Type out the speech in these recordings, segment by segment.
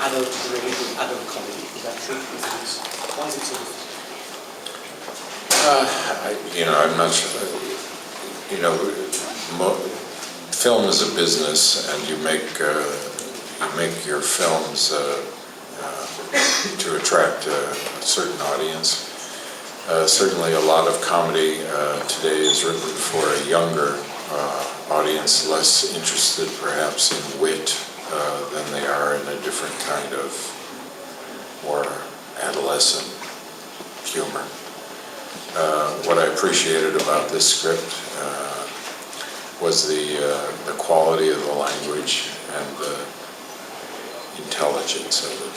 adult-related adult comedy. Is that true? Why is it so different? I'm not sure. Film is a business, and you make your films to attract a certain audience. Certainly, a lot of comedy today is written for a younger audience, less interested perhaps in wit than they are in a different kind of more adolescent humor. What I appreciated about this script was the quality of the language and the intelligence of it.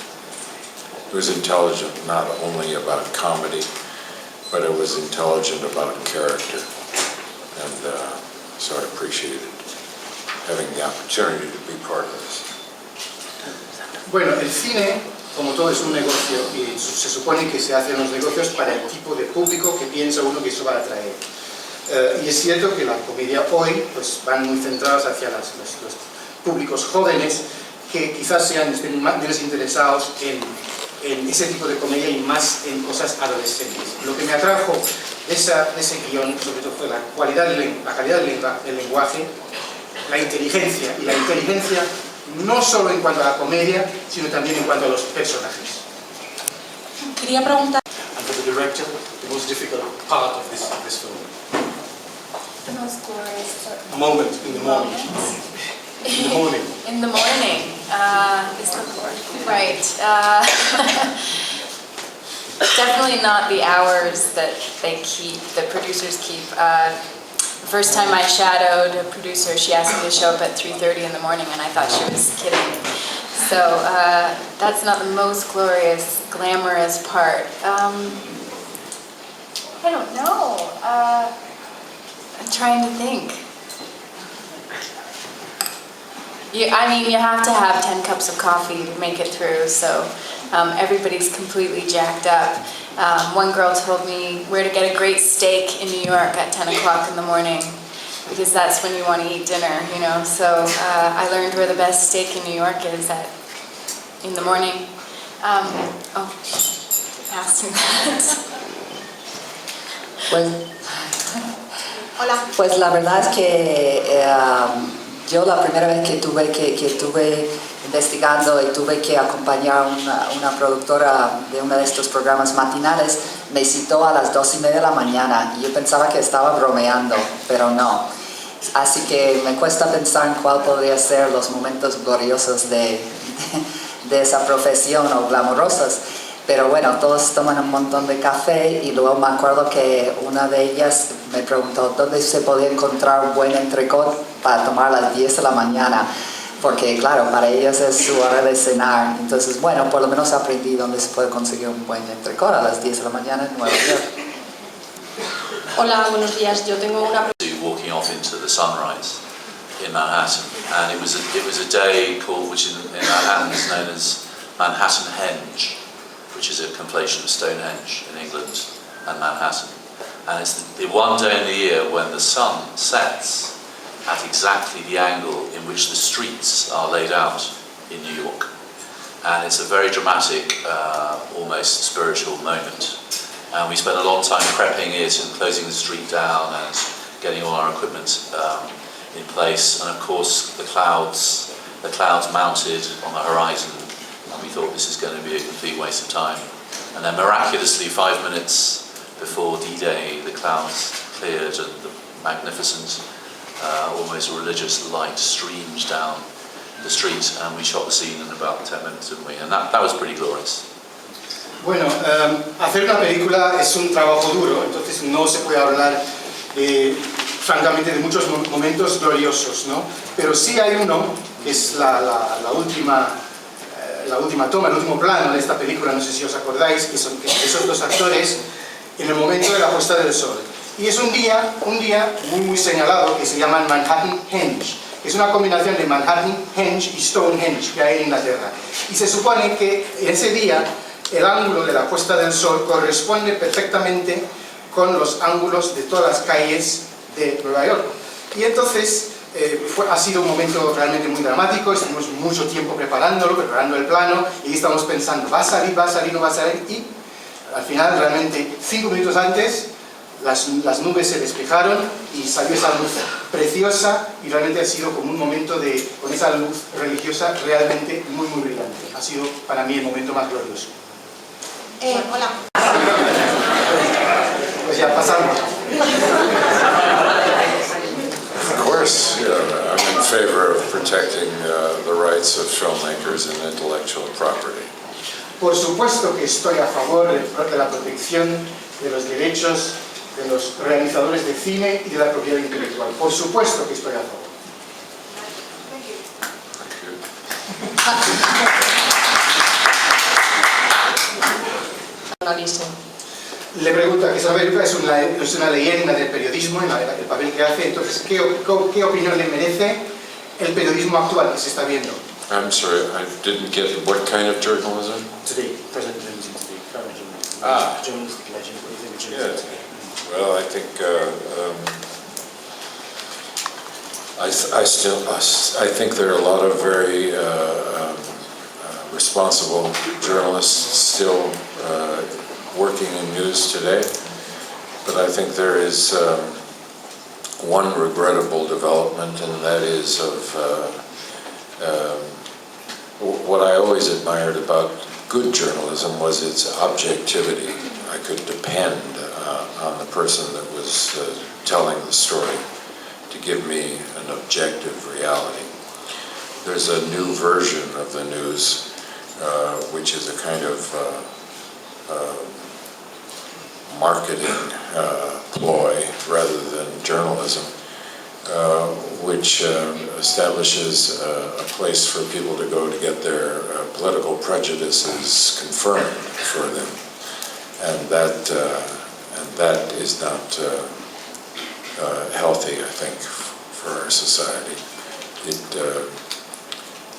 It was intelligent not only about comedy, but it was intelligent about character. And so I appreciated having the opportunity to be part of this. Bueno, el cine, como todo, es un negocio y se supone que se hacen los negocios para el tipo de público que piensa uno que eso va a atraer. Y es cierto que la comedia hoy pues, van muy centradas hacia los públicos jóvenes que quizás estén menos interesados en ese tipo de comedia y más en cosas adolescentes. Lo que me atrajo de ese guión, sobre todo, fue la calidad del lenguaje, la inteligencia, y la inteligencia no solo en cuanto a la comedia, sino también en cuanto a los personajes. Quería preguntar... And for the director, the most difficult part of this film? The most glorious moment in the morning. In the morning. In the morning. Is the right. Definitely not the hours that the producers keep. The first time I shadowed a producer, she asked me to show up at 3:30 in the morning, and I thought she was kidding. So that's not the most glamorous part. I don't know. I'm trying to think. You have to have 10 cups of coffee to make it through, so everybody's completely jacked up. One girl told me where to get a great steak in New York at 10 o'clock in the morning, because that's when you want to eat dinner, So I learned where the best steak in New York is in the morning. Ask me that. Hola. Pues la verdad es que yo la primera vez que estuve investigando y tuve que acompañar a una productora de uno de estos programas matinales, me citó a las 2:30 de la mañana y yo pensaba que estaba bromeando, pero no. Así que me cuesta pensar en cuál podría ser los momentos gloriosos de esa profesión o glamorosos. Pero bueno, todos toman un montón de café y luego me acuerdo que una de ellas me preguntó dónde se podía encontrar un buen entrecot para tomar a las 10 de la mañana, porque claro, para ellas es su hora de cenar. Entonces, bueno, por lo menos aprendí dónde se puede conseguir un buen entrecot a las 10 de la mañana en Nueva York. Hola, buenos días. Yo tengo una pregunta. Walking off into the sunrise in Manhattan, and it was a day called, which in Manhattan is known as Manhattan Henge, which is a conflation of Stonehenge in England and Manhattan. And it's the one day in the year when the sun sets at exactly the angle in which the streets are laid out in New York. And it's a very dramatic, almost spiritual moment. And we spent a long time prepping it and closing the street down and getting all our equipment in place. And of course the clouds mounted on the horizon. And we thought this is going to be a complete waste of time. And then miraculously, 5 minutes before D-Day, the clouds cleared and the magnificent, almost religious light streamed down the street, and we shot the scene in about 10 minutes, didn't we? And that was pretty glorious. Bueno, hacer una película es un trabajo duro, entonces no se puede hablar francamente de muchos momentos gloriosos, ¿no? Pero sí hay uno, que es la última toma, el último plano de esta película, no sé si os acordáis, que son esos dos actores en el momento de la puesta del sol. Y es un día muy señalado que se llama Manhattan Henge. Es una combinación de Manhattan Henge y Stonehenge que hay en Inglaterra. Y se supone que ese día el ángulo de la puesta del sol corresponde perfectamente con los ángulos de todas las calles de Nueva York. Y entonces ha sido un momento realmente muy dramático, estuvimos mucho tiempo preparando el plano, y estamos pensando, ¿va a salir, no va a salir? Y al final, realmente, 5 minutos antes, las nubes se despejaron y salió esa luz preciosa, y realmente ha sido como un momento con esa luz religiosa realmente muy, muy brillante. Ha sido para mí el momento más glorioso. Hola. Pues ya, pasamos. Of course, I'm in favor of protecting the rights of filmmakers and intellectual property. Por supuesto que estoy a favor de la protección de los derechos de los realizadores de cine y de la propiedad intelectual. Por supuesto que estoy a favor. Le pregunta que Isabel es una leyenda del periodismo, el papel que hace. Entonces, ¿qué opinión le merece el periodismo actual que se está viendo? I'm sorry, I didn't get what kind of journalism? Today, present journalism today, current journalism. Ah. Journalistic legend, what do you think of Yeah. journalism today? Well, I think I think there are a lot of very responsible journalists still working in news today, but I think there is one regrettable development, and that is what I always admired about good journalism was its objectivity. I could depend on the person that was telling the story to give me an objective reality. There's a new version of the news, which is a kind of marketing ploy rather than journalism, which establishes a place for people to go to get their political prejudices confirmed for them, and that is not healthy, I think, for our society.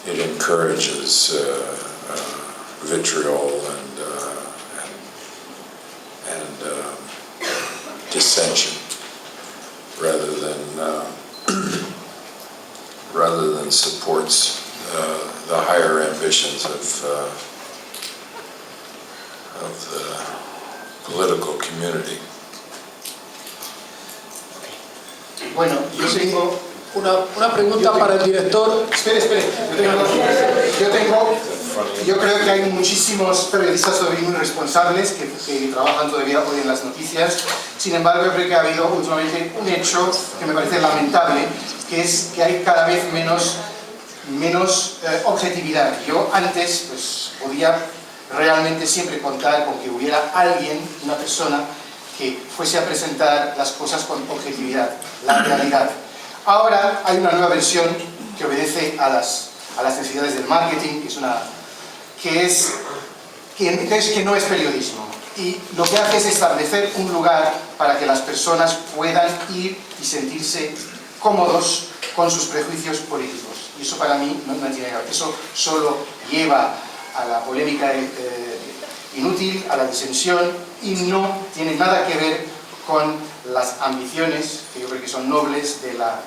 It encourages vitriol and dissension rather than supports the higher ambitions of the political community. Bueno, yo tengo... Una pregunta para el director. Espere. Yo creo que hay muchísimos periodistas todavía muy responsables que trabajan todavía hoy en las noticias. Sin embargo, yo creo que ha habido últimamente un hecho que me parece lamentable, que es que hay cada vez menos objetividad. Yo antes pues, podía realmente siempre contar con que hubiera alguien, una persona, que fuese a presentar las cosas con objetividad, la realidad. Ahora hay una nueva versión que obedece a las necesidades del marketing, que no es periodismo. Y lo que hace es establecer un lugar para que las personas puedan ir y sentirse cómodos con sus prejuicios políticos. Y eso para mí no tiene nada. Eso solo lleva a la polémica inútil, a la disensión, y no tiene nada que ver con las ambiciones, que yo creo que son nobles de la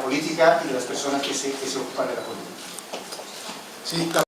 política y de las personas que se ocupan de la política. Sí,